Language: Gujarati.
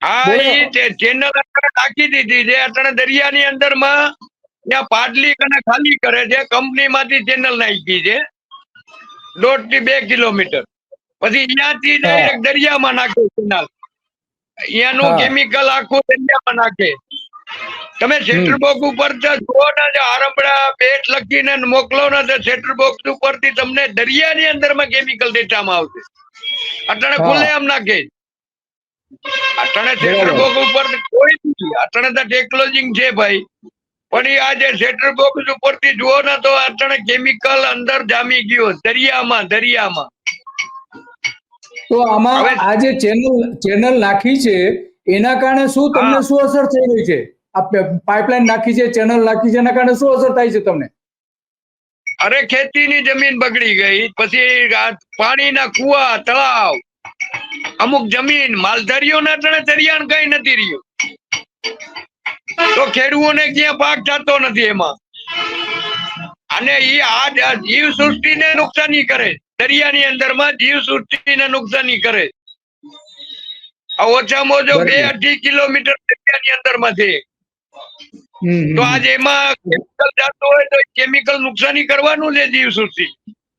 હા, બોલો. ઈ ચેનલ નાખી દીધી છે અટણે દરિયાની અંદરમાં. ત્યાં પાટલી અને ખાલી કરે છે, કંપનીમાંથી ચેનલ નાખી છે 1.5 થી 2 કિલોમીટર. પછી અહીંયાથી હા ડાયરેક્ટ દરિયામાં નાખે કેનાલ. અહીંયાનું હા કેમિકલ આખું દરિયામાં નાખે. તમે સેટર બોક્સ ઉપર જુઓ ને, આરંભડા બેટ લખીને મોકલો ને, તો સેટર બોક્સ ઉપરથી તમને દરિયાની અંદરમાં કેમિકલ દેખાવામાં આવશે. અટણે હા ખુલ્લે આમ નાખે. અટણે સેટર બરાબર. બોક્સ ઉપર કોઈ નથી. અટણે તો ટેકનોલોજી છે ભાઈ, પણ એ આજે સેટર બોક્સ ઉપરથી જુઓ ને તો અટણે કેમિકલ અંદર જામી ગયો દરિયામાં. તો આમાં હવે આ જે ચેનલ નાખી છે એના કારણે શું તમને હા, શું અસર થઈ રહી છે? આ પાઇપલાઇન નાખી છે, ચેનલ નાખી છે, એના કારણે શું અસર થાય છે તમને? અરે ખેતીની જમીન બગડી ગઈ, પછી પાણીના કુવા તળાવ, અમુક જમીન માલધારીઓના અટણે દરિયાણ કઈ નથી રહ્યું, તો ખેડૂતોને ક્યાં પાક થતો નથી એમાં. અને ઈ આ જીવ સૃષ્ટિને નુકસાની કરે. દરિયાની અંદરમાં જીવ સૃષ્ટિને નુકસાની કરે. ઓછામાં ઓછો બરાબર. 2-2.5 કિલોમીટર દરિયાની અંદરમાં છે. હમ તો હમ હમ. આજે એમાં કેમિકલ જતું હોય તો કેમિકલ નુકસાની કરવાનું છે જીવ સૃષ્ટિ.